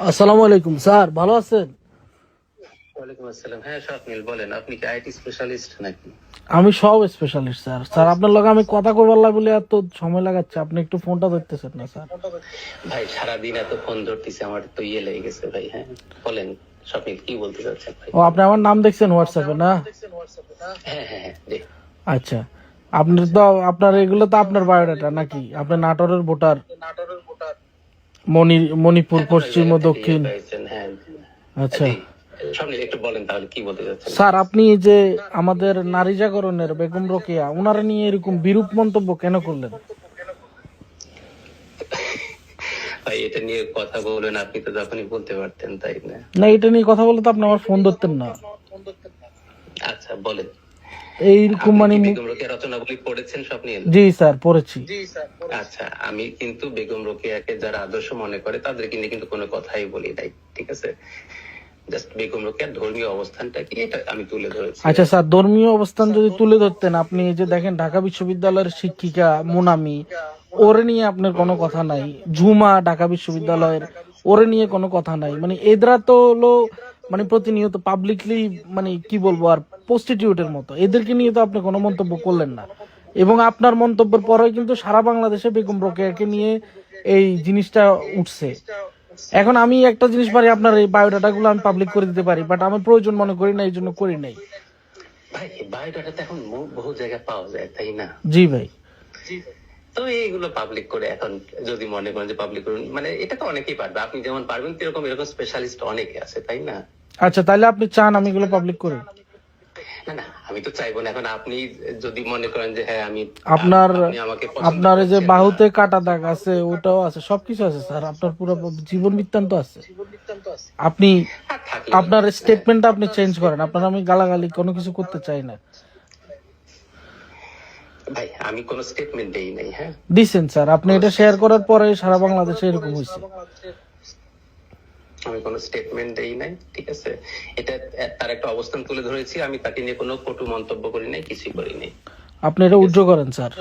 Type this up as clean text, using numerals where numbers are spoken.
আসসালামু আলাইকুম স্যার, ভালো আছেন? ওয়ালাইকুম আসসালাম। হ্যাঁ স্বপ্নিল, বলেন আপনি কি আইটি স্পেশালিস্ট নাকি? আমি সব স্পেশালিস্ট স্যার। স্যার আপনার লগে আমি কথা কইবার লাগি বলে এত সময় লাগাচ্ছে, আপনি একটু ফোনটা ধরতেছেন না স্যার। ভাই সারাদিন এত ফোন ধরতেছি, আমার তো লেগে গেছে ভাই। হ্যাঁ বলেন স্বপ্নিল, কি বলতে চাচ্ছেন ভাই? ও, আপনি আমার নাম দেখছেন হোয়াটসঅ্যাপে না? হ্যাঁ হ্যাঁ হ্যাঁ জি। আচ্ছা, আপনি তো আপনার এগুলো তো আপনার বায়োডাটা নাকি? আপনি নাটোরের ভোটার, মণিপুর হ্যাঁ, কোন এক পশ্চিম ও জায়গা থেকে দক্ষিণ। পাইছেন। হ্যাঁ আচ্ছা জি। স্বপ্নিল একটু বলেন তাহলে কি বলতে চাচ্ছেন। স্যার, আপনি এই যে আমাদের নারী জাগরণের বেগম রোকেয়া, ওনারা নিয়ে এরকম বিরূপ মন্তব্য কেন করলেন? ভাই এটা নিয়ে কথা বলেন, আপনি তো যখনই বলতে পারতেন তাই না? না, এটা নিয়ে কথা বলে তো আপনি আমার ফোন ধরতেন না। আচ্ছা বলেন। এইরকম আপনি মানে কি বেগম রোকেয়া রচনাবলী পড়েছেন স্বপ্নিল? জি স্যার, পড়েছি। আচ্ছা, আমি কিন্তু বেগম রোকেয়াকে যারা আদর্শ মনে করে তাদেরকে নিয়ে কিন্তু কোনো কথাই বলি নাই, ঠিক আছে? জাস্ট বেগম রোকেয়ার ধর্মীয় অবস্থানটা কি এটা আমি তুলে ধরেছি। আচ্ছা স্যার, ধর্মীয় অবস্থান যদি তুলে ধরতেন, আপনি এই যে দেখেন ঢাকা বিশ্ববিদ্যালয়ের শিক্ষিকা মোনামি, ওরে নিয়ে আপনার কোনো কথা নাই। ঝুমা ঢাকা বিশ্ববিদ্যালয়ের, ওরে নিয়ে কোনো কথা নাই। মানে এদরা তো হলো মানে প্রতিনিয়ত পাবলিকলি মানে কি বলবো আর প্রস্টিটিউটের মতো, এদেরকে নিয়ে তো আপনি কোনো মন্তব্য করলেন না। এবং আপনার মন্তব্যের পরে কিন্তু সারা বাংলাদেশে বেগম রোকেয়াকে নিয়ে এই জিনিসটা উঠছে। এখন আমি একটা জিনিস পারি, আপনার এই বায়োডাটা গুলো আমি পাবলিক করে দিতে পারি, বাট আমার প্রয়োজন মনে করি না, এই জন্য করি নাই। ভাই বায়োডাটা তো এখন বহু জায়গায় পাওয়া যায় তাই না? জি ভাই। তো এইগুলো পাবলিক করে এখন যদি মনে করেন যে পাবলিক করুন, মানে এটা তো অনেকেই পারবে, আপনি যেমন পারবেন এরকম এরকম স্পেশালিস্ট অনেকে আছে তাই না? আচ্ছা, তাহলে আপনি চান আমি এগুলো পাবলিক করি? না না, আমি তো চাইবো না। এখন আপনি যদি মনে করেন যে হ্যাঁ আমি আপনার আপনি আমাকে পছন্দ আপনার এই যে করছেন না। বাহুতে কাটা দাগ আছে, ওটাও আছে, সবকিছু আছে স্যার। আপনার পুরো জীবন বৃত্তান্ত আছে। আপনি আর থাকলে আপনার স্টেটমেন্টটা আপনি চেঞ্জ করেন। আপনার আমি গালাগালি কোনো কিছু করতে চাই না। ভাই আমি কোনো স্টেটমেন্ট দেই নাই। হ্যাঁ দিছেন স্যার, আপনি এটা শেয়ার করার পরে সারা বাংলাদেশে এরকম হয়েছে। আমি কোনো স্টেটমেন্ট দেই নাই, ঠিক আছে? এটা তার একটা অবস্থান তুলে ধরেছি, আমি তাকে নিয়ে কোনো কটু মন্তব্য করি নাই, কিছুই করি নাই। আপনি এটা উজ্জ্বল করেন স্যার।